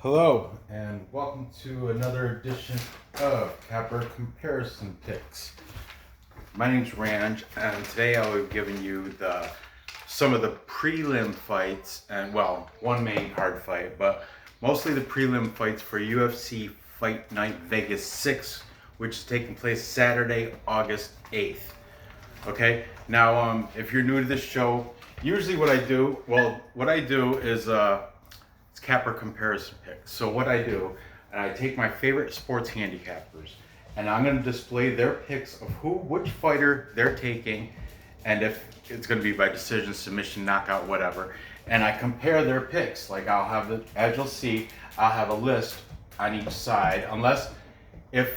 Hello, and welcome to another edition of Capper Comparison Picks. My name's Ranj, and today I'll be giving you some of the prelim fights, and well, one main card fight, but mostly the prelim fights for UFC Fight Night Vegas 6, which is taking place Saturday, August 8th. Okay, now if you're new to this show, usually what I do is it's capper comparison picks. So what I do, and I take my favorite sports handicappers, and I'm going to display their picks of which fighter they're taking, and if it's going to be by decision, submission, knockout, whatever. And I compare their picks. Like as you'll see, I'll have a list on each side, unless if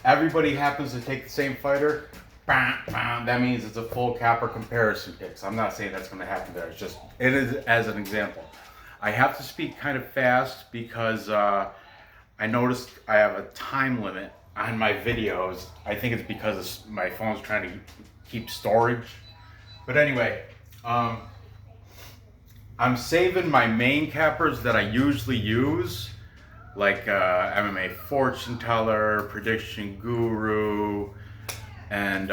everybody happens to take the same fighter. That means it's a full capper comparison picks. I'm not saying that's going to happen there. It is as an example. I have to speak kind of fast because I noticed I have a time limit on my videos. I think it's because my phone's trying to keep storage. But anyway, I'm saving my main cappers that I usually use, like MMA Fortune Teller, Prediction Guru, and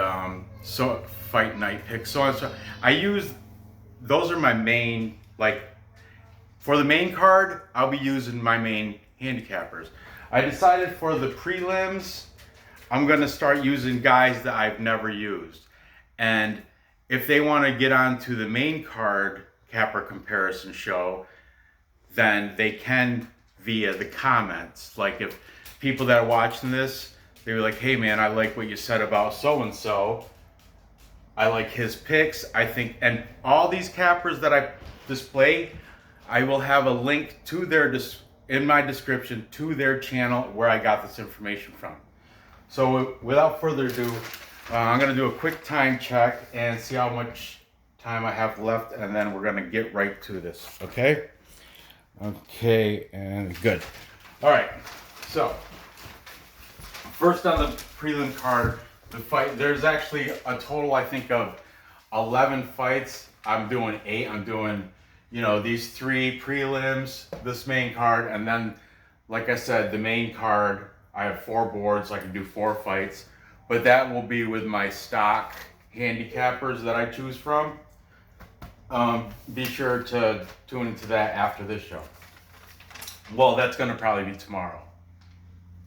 so Fight Night Picks. So those are my main, like, for the main card, I'll be using my main handicappers. I decided for the prelims, I'm going to start using guys that I've never used. And if they want to get onto the main card capper comparison show, then they can via the comments. Like if people that are watching this, they were like, hey man, I like what you said about so-and-so. I like his picks, I think, and all these cappers that I display, I will have a link to in my description to their channel where I got this information from. So without further ado, I'm going to do a quick time check and see how much time I have left, and then we're going to get right to this, okay? Okay, and good. All right, so first on the prelim card, the fight, there's actually a total, I think, of 11 fights. I'm doing 8. I'm doing, these 3 prelims, this main card, and then, like I said, the main card, I have 4 boards, so I can do 4 fights, but that will be with my stock handicappers that I choose from. Be sure to tune into that after this show. Well, that's going to probably be tomorrow,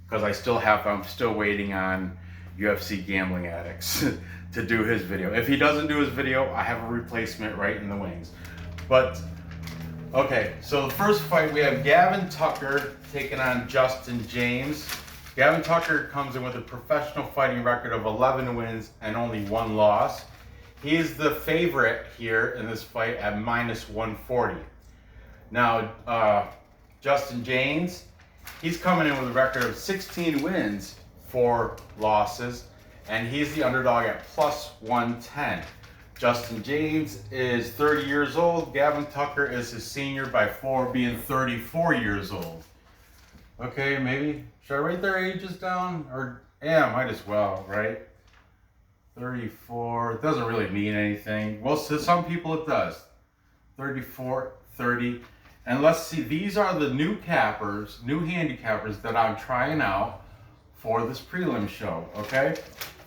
because I'm still waiting on UFC Gambling Addicts to do his video. If he doesn't do his video, I have a replacement right in the wings. But, okay, so the first fight, we have Gavin Tucker taking on Justin Jaynes. Gavin Tucker comes in with a professional fighting record of 11 wins and only 1 loss. He is the favorite here in this fight at -140. Now, Justin Jaynes, he's coming in with a record of 16 wins, 4 losses, and he's the underdog at +110. Justin Jaynes is 30 years old. Gavin Tucker is his senior by 4, being 34 years old. Okay, maybe, should I write their ages down? Or, yeah, might as well, right? 34, it doesn't really mean anything. Well, to some people it does. 34, 30. And let's see, these are the new handicappers that I'm trying out for this prelim show, okay?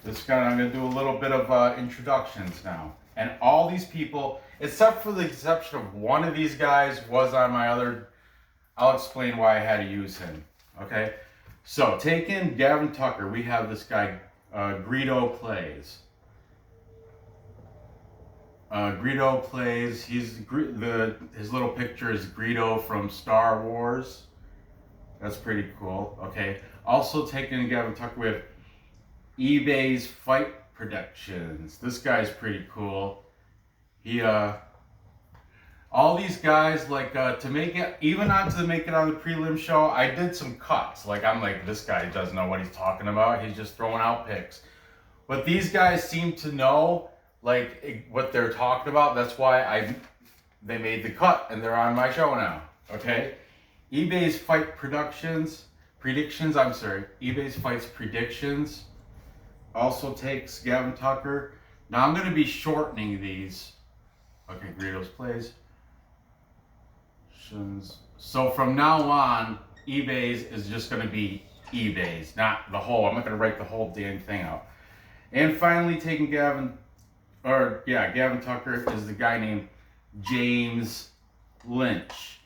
I'm going to do a little bit of introductions now. And all these people, except for the exception of one of these guys, was on my other. I'll explain why I had to use him, okay? So, taking Gavin Tucker, we have this guy, Greedo Plays. Greedo Plays, his little picture is Greedo from Star Wars. That's pretty cool, okay? Also taking Gavin Tucker, we have eBay's Fight Predictions. This guy's pretty cool. All these guys, like, to make it, even not to make it on the prelim show, I did some cuts. Like, I'm like, this guy doesn't know what he's talking about. He's just throwing out picks. But these guys seem to know, like, what they're talking about. That's why they made the cut, and they're on my show now, okay? eBay's Fight Predictions, eBay's Fights Predictions also takes Gavin Tucker. Now, I'm going to be shortening these. Okay, Greedo's Plays. So from now on, eBay's is just going to be eBay's, not the whole. I'm not going to write the whole damn thing out. And finally, taking Gavin Tucker is the guy named James Lynch,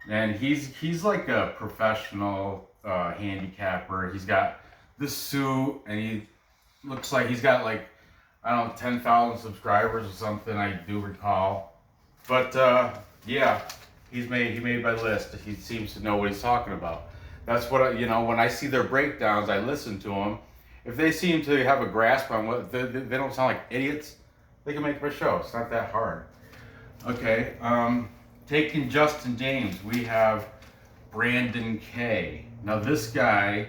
and he's like a professional handicapper. He's got the suit, and he looks like he's got like, I don't know, 10,000 subscribers or something, I do recall. But yeah, he made my list. He seems to know what he's talking about. That's what when I see their breakdowns, I listen to them. If they seem to have a grasp on what they don't sound like idiots, they can make my show. It's not that hard. Okay, taking Justin James, we have Brandon K. Now this guy,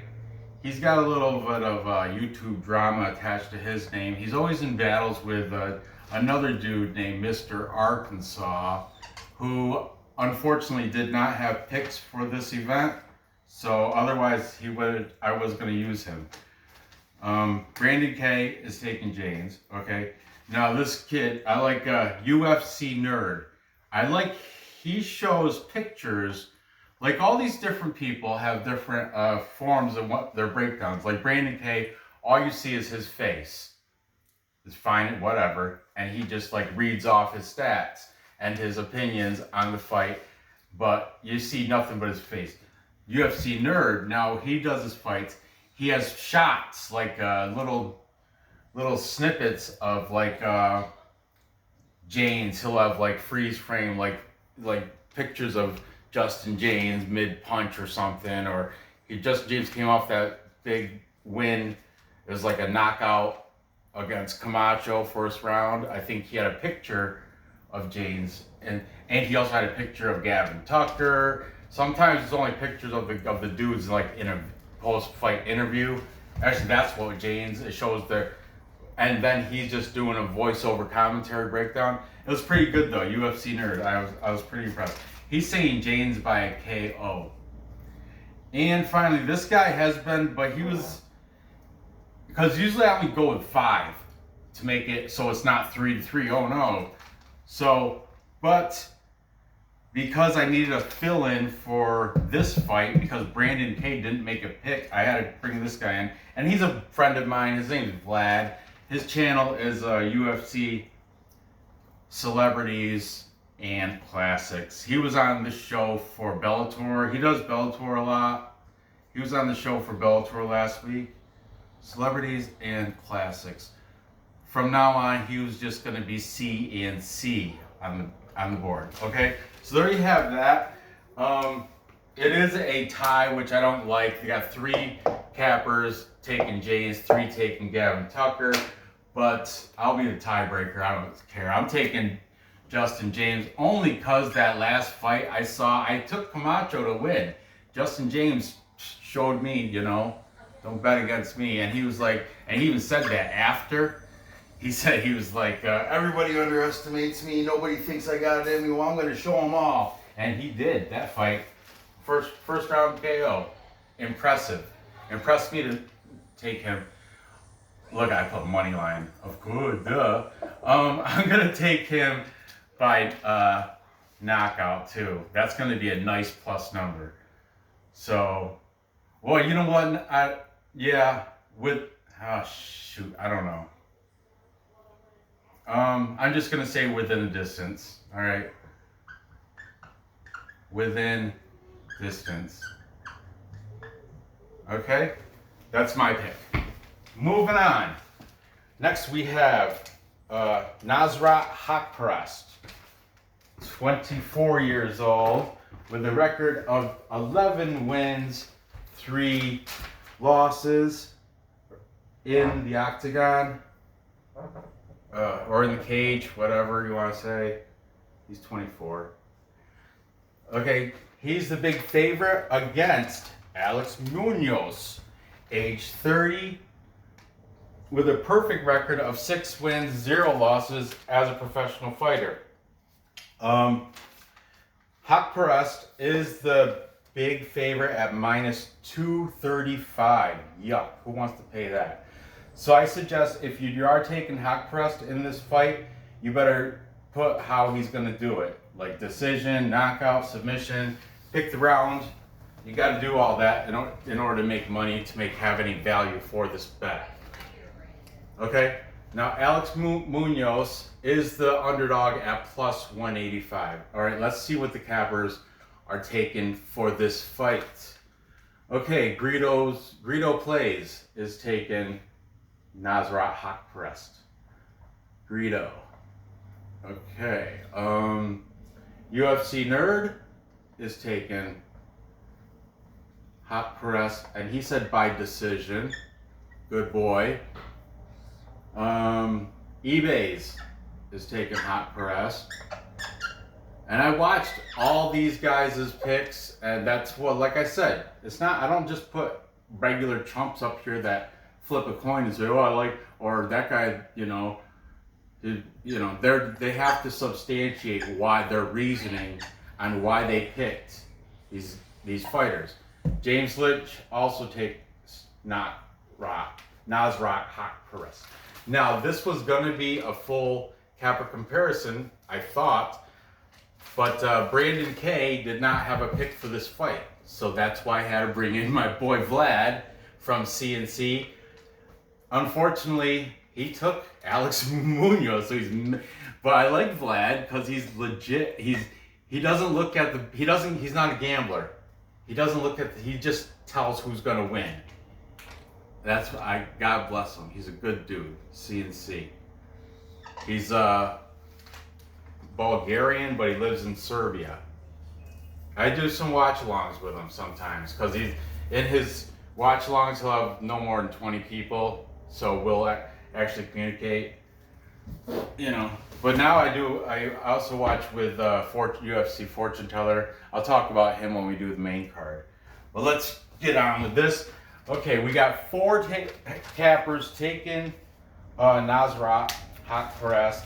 he's got a little bit of YouTube drama attached to his name. He's always in battles with another dude named Mr. Arkansas, who unfortunately did not have picks for this event. So otherwise I was going to use him. Brandon K is taking Jaynes. Okay. Now this kid, I like UFC nerd. He shows pictures. Like all these different people have different forms of what their breakdowns. Like Brandon K, all you see is his face. It's fine, whatever. And he just like reads off his stats and his opinions on the fight. But you see nothing but his face. UFC nerd, now he does his fights. He has shots, like little snippets of like Jaynes. He'll have like freeze frame, like pictures of Justin Jaynes mid punch or something, or Jaynes came off that big win. It was like a knockout against Camacho first round. I think he had a picture of Jaynes, and he also had a picture of Gavin Tucker. Sometimes it's only pictures of the dudes like in a post-fight interview. Actually, that's what Jaynes, it shows there. And then he's just doing a voiceover commentary breakdown. It was pretty good though, UFC nerd. I was pretty impressed. He's saying Jaynes by a KO. And finally, this guy has been, but he was, because usually I only go with 5 to make it so it's not 3-3. Oh no. So, but because I needed a fill-in for this fight, because Brandon K didn't make a pick, I had to bring this guy in. And he's a friend of mine. His name is Vlad. His channel is UFC Celebrities and Classics. He was on the show for Bellator. He does Bellator a lot. He was on the show for Bellator last week. Celebrities and Classics. From now on, he was just going to be C and C on the board. Okay, so there you have that. It is a tie, which I don't like. We got 3 cappers taking Jaynes, 3 taking Gavin Tucker, but I'll be the tiebreaker. I don't care. I'm taking Justin Jaynes only because that last fight I took Camacho to win. Justin Jaynes showed me, don't bet against me. And he was like, and he even said that after. He said, he was like, everybody underestimates me. Nobody thinks I got it in me. Well, I'm going to show them all. And he did that fight. First round KO. Impressive. Impressed me to take him. Look, I put money line. Of course, duh. I'm going to take him by knockout too. That's going to be a nice plus number. So, well, you know what? I don't know. I'm just going to say within a distance. All right. Within distance. Okay. That's my pick. Moving on. Next we have Nasrat Haqparast, 24 years old, with a record of 11 wins, 3 losses in the octagon, or in the cage, whatever you want to say. He's 24. Okay, he's the big favorite against Alex Munoz, age 30, with a perfect record of 6 wins, 0 losses as a professional fighter. Haqparast is the big favorite at minus 235. Yuck, who wants to pay that? So I suggest if you are taking Haqparast in this fight, you better put how he's going to do it. Like decision, knockout, submission. pick the round. You got to do all that in order to make money, to have any value for this bet. Okay, now Alex Munoz is the underdog at plus 185. All right, let's see what the cappers are taking for this fight. Okay, Greedo Plays is taking Nasrat Haqparast. Greedo. Okay, UFC Nerd is taking Haqparast, and he said by decision. Good boy. eBay's is taking Haqparast. And I watched all these guys' picks, and that's what, like I said, it's not, I don't just put regular chumps up here that flip a coin and say, oh, I like, or that guy, they have to substantiate why their reasoning on why they picked these fighters. James Lynch also takes Nasrat Haqparast. Now, this was going to be a full capper comparison, I thought, but Brandon K did not have a pick for this fight, so that's why I had to bring in my boy Vlad from CNC. Unfortunately, he took Alex Munoz, but I like Vlad because he's legit. He's not a gambler. He just tells who's gonna win. God bless him. He's a good dude. CNC. He's Bulgarian, but he lives in Serbia. I do some watch-alongs with him sometimes because in his watch-alongs he'll have no more than 20 people, so we'll actually communicate. But now I also watch with UFC Fortune Teller. I'll talk about him when we do the main card. But let's get on with this. Okay, we got 4 cappers taking Nasrat Haqparast,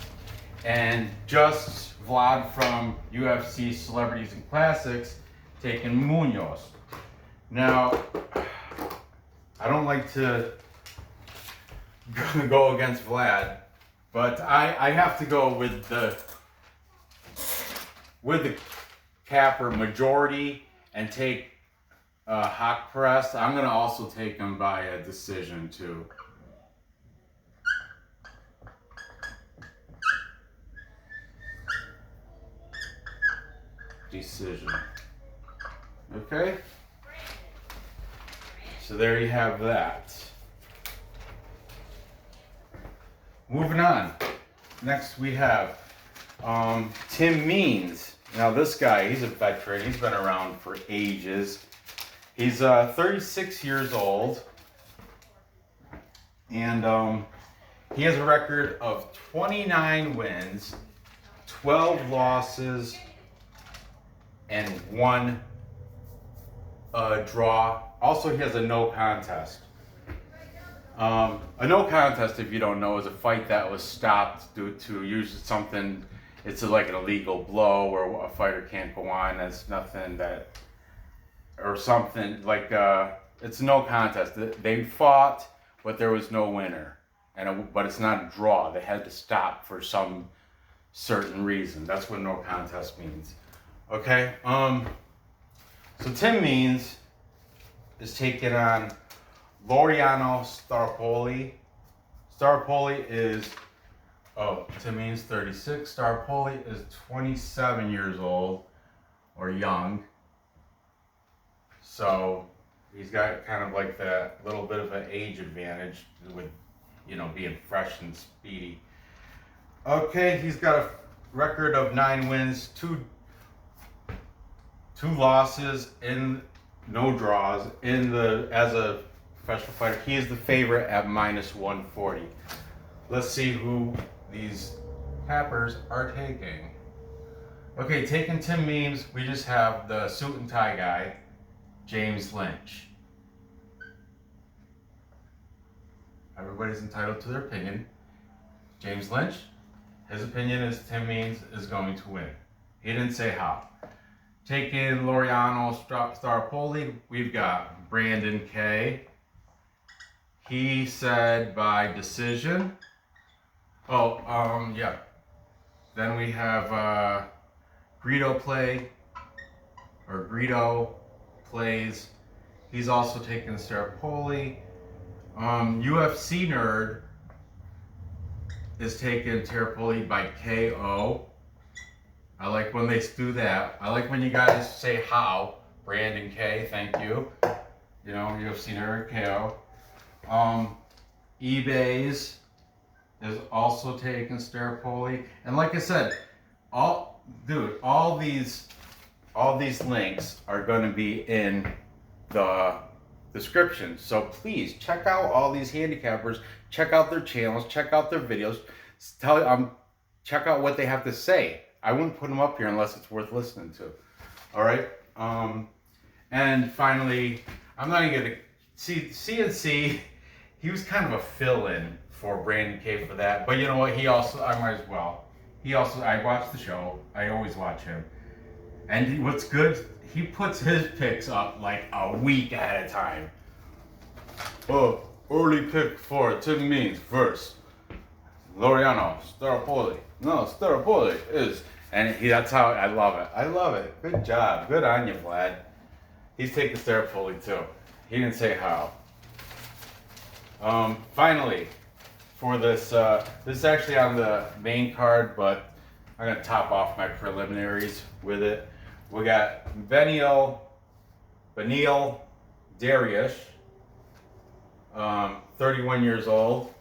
and just Vlad from UFC Celebrities and Classics taking Munoz. Now, I don't like to go against Vlad, but I have to go with the capper majority and take Haqparast. I'm gonna also take him by a decision too. Decision. Okay. So there you have that. Moving on. Next we have Tim Means. Now this guy, he's a veteran. He's been around for ages. He's 36 years old, and he has a record of 29 wins, 12 losses, and 1 draw. Also, he has a no contest. A no contest, if you don't know, is a fight that was stopped due to usually something. It's like an illegal blow where a fighter can't go on. That's nothing that, or something like it's no contest. They fought, but there was no winner, but it's not a draw. They had to stop for some certain reason. That's what no contest means. Okay. So Tim Means is taking on Laureano Staropoli. Staropoli is, Tim Means 36. Staropoli is 27 years old, or young. So he's got kind of like that little bit of an age advantage with, being fresh and speedy. Okay, he's got a record of 9 wins, 2 losses, and no draws as a professional fighter. He is the favorite at minus 140. Let's see who these cappers are taking. Okay, taking Tim Means, we just have the suit and tie guy, James Lynch. Everybody's entitled to their opinion. James Lynch, his opinion is Tim Means is going to win. He didn't say how. Taking Laureano Staropoli, we've got Brandon K. He said by decision. Yeah. Then we have Greedo Play. or Greedo plays. He's also taking Staropoli. UFC Nerd is taking Staropoli by KO. I like when they do that. I like when you guys say how. Brandon K, thank you. You know, UFC Nerd, KO. eBay's is also taking Staropoli. And like I said, all these links are going to be in the description. So please check out all these handicappers. Check out their channels. Check out their videos. Check out what they have to say. I wouldn't put them up here unless it's worth listening to. All right. And finally, I'm not even gonna see CNC. He was kind of a fill-in for Brandon K for that. But you know what? I might as well. I watch the show. I always watch him. And what's good, he puts his picks up like a week at a time. Oh, early pick for Tim Means first. Laureano, Staropoli. No, Staropoli is. And that's how I love it. I love it. Good job. Good on you, Vlad. He's taking Staropoli too. He didn't say how. Finally, for this is actually on the main card, but I'm gonna top off my preliminaries with it. We got Beneil, Dariush, 31 years old.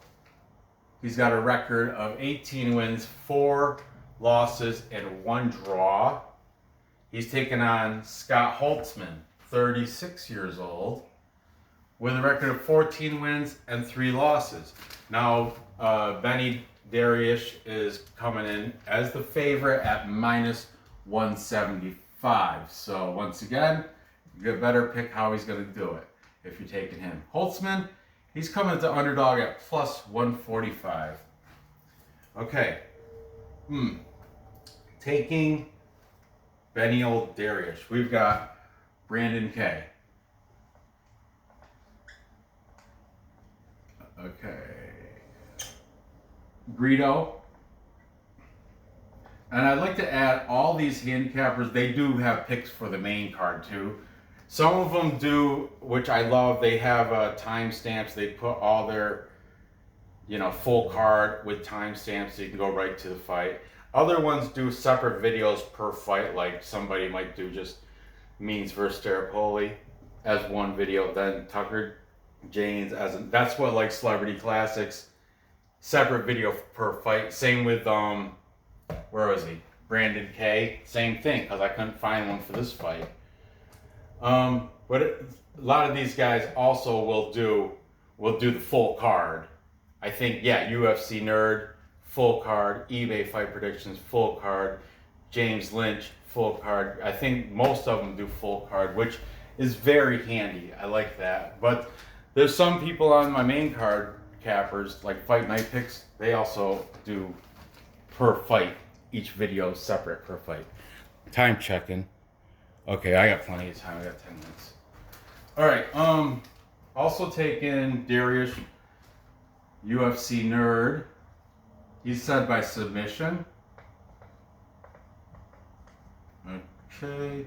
He's got a record of 18 wins, 4 losses, and 1 draw. He's taken on Scott Holtzman, 36 years old, with a record of 14 wins and 3 losses. Now, Beneil Dariush is coming in as the favorite at minus 175. So once again, you better pick how he's going to do it if you're taking him. Holtzman, he's coming to underdog at plus 145. Okay. Taking Beneil Dariush, we've got Brandon K. Okay. Greedo. And I'd like to add all these handicappers, they do have picks for the main card too. Some of them do, which I love, they have timestamps. They put all their, full card with timestamps so you can go right to the fight. Other ones do separate videos per fight, like somebody might do just Means versus Staropoli as one video, then Tucker Jaynes that's what, like Celebrity Classics, separate video per fight. Same with where was he? Brandon K. Same thing, because I couldn't find one for this fight. But a lot of these guys also will do the full card. I think, UFC Nerd, full card. eBay Fight Predictions, full card. James Lynch, full card. I think most of them do full card, which is very handy. I like that. But there's some people on my main card cappers, like Fight Night Picks, they also do per fight, each video separate per fight. Time checking. Okay, I got plenty of time. I got 10 minutes. All right. Also taking Dariush, UFC Nerd. He's said by submission. Okay.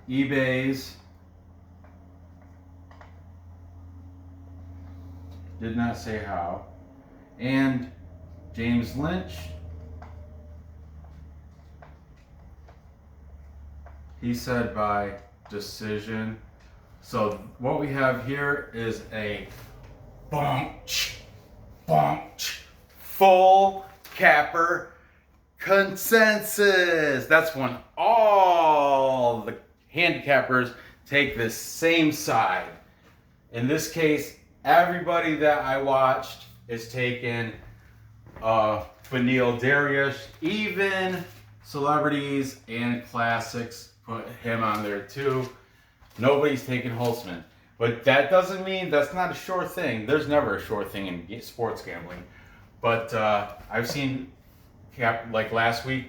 eBay's did not say how. And James Lynch, he said by decision. So what we have here is a full capper consensus. That's when all the handicappers take the same side. In this case, everybody that I watched is taking Beneil Dariush. Even celebrities and classics put him on there too. Nobody's taking Holtzman. But that doesn't mean that's not a sure thing. There's never a sure thing in sports gambling. But I've seen, like last week,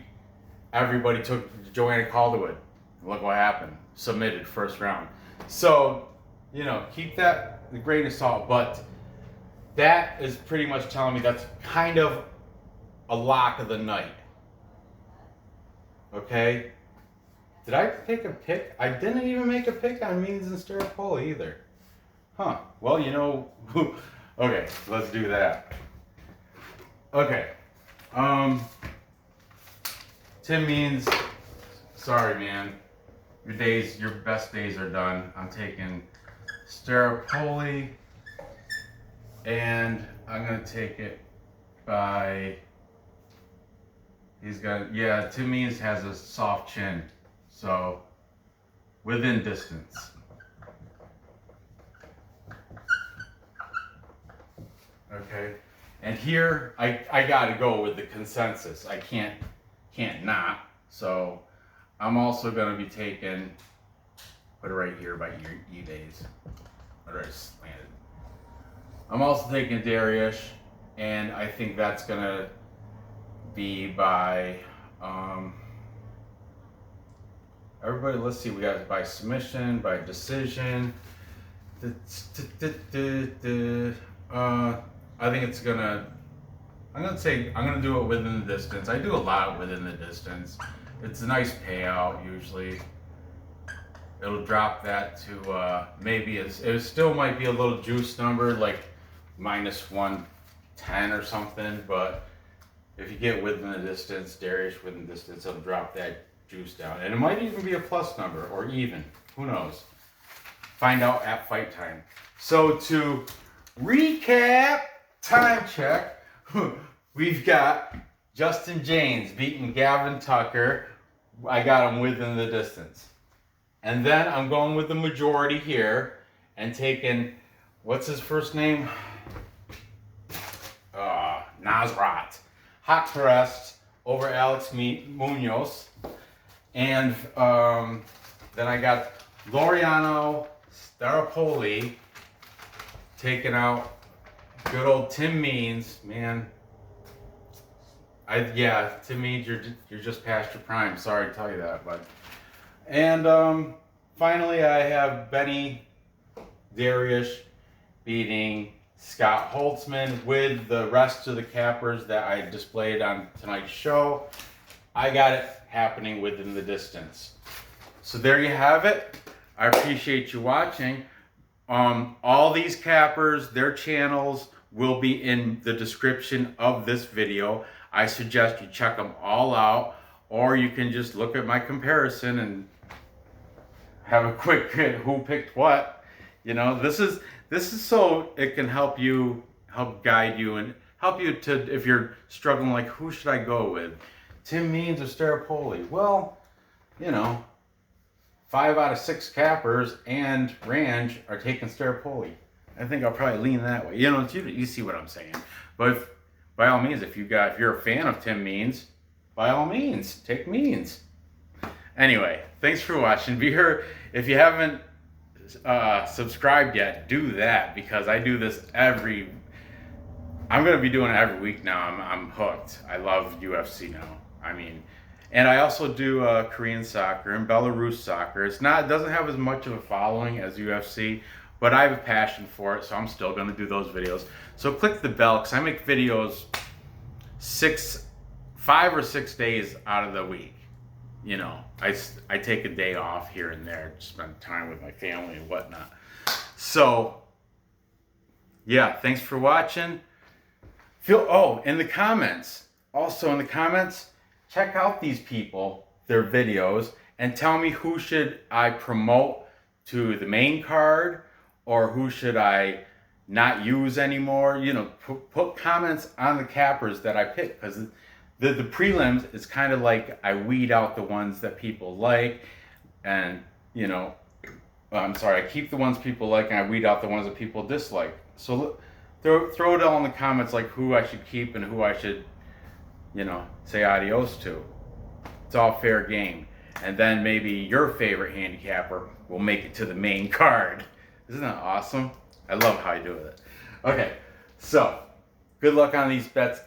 everybody took Joanna Calderwood. Look what happened. Submitted first round. So, keep that with a grain of salt. But that is pretty much telling me that's kind of a lock of the night. Okay? Did I take a pick? I didn't even make a pick on Means and Staropoli either. Huh. Well, you know. Okay, let's do that. Okay. Tim Means, sorry, man. Your best days are done. I'm taking Staropoli, and I'm gonna take it by. Tim Means has a soft chin, so within distance. Okay, and here I gotta go with the consensus. I can't not. So I'm also gonna be taking, put it right here by eBay's. Already slanted. I'm also taking Dariush, and I think that's gonna be by everybody. Let's see, we got by submission, by decision. I think it's gonna. I'm gonna do it within the distance. I do a lot within the distance. It's a nice payout usually. It'll drop that to maybe it still might be a little juice number like -110 or something, but if you get within the distance, Dariush within the distance, it'll drop that juice down. And it might even be a plus number or even. Who knows? Find out at fight time. So to recap, time check, we've got Justin Jaynes beating Gavin Tucker. I got him within the distance. And then I'm going with the majority here and taking, what's his first name? Nasrat. Haqparast over Alex Munoz. And then I got Laureano, Staropoli taking out good old Tim Means. Man, Tim Means, you're just past your prime. Sorry to tell you that, but. And finally, I have Beneil, Dariush beating Scott Holtzman with the rest of the cappers that I displayed on tonight's show. I got it happening within the distance. So there you have it. I appreciate you watching. All these cappers, their channels will be in the description of this video. I suggest you check them all out, or you can just look at my comparison and have a quick who picked what. You know, this is so it can help guide you and help you to, if you're struggling, like, who should I go with? Tim Means or Staropoli? Well, you know, 5 out of 6 cappers and Range are taking Staropoli. I think I'll probably lean that way. You know, you see what I'm saying. But by all means, if you're a fan of Tim Means, by all means, take Means. Anyway, thanks for watching. If you haven't subscribed yet, do that, because I do this I'm going to be doing it every week now. I'm hooked. I love UFC now. I mean, and I also do Korean soccer and Belarus soccer. It doesn't have as much of a following as UFC, but I have a passion for it, so I'm still going to do those videos. So click the bell, because I make videos 5 or 6 days out of the week. You know, I take a day off here and there to spend time with my family and whatnot. So, yeah, thanks for watching. In the comments, check out these people, their videos, and tell me who should I promote to the main card, or who should I not use anymore. You know, put comments on the cappers that I pick, because the prelims is kind of like I weed out the ones that people like, and you know, I keep the ones people like and I weed out the ones that people dislike. So throw it all in the comments, like who I should keep and who I should, you know, say adios to. It's all fair game. And then maybe your favorite handicapper will make it to the main card. Isn't that awesome? I love how you do it. Okay, so good luck on these bets.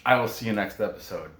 I will see you next episode.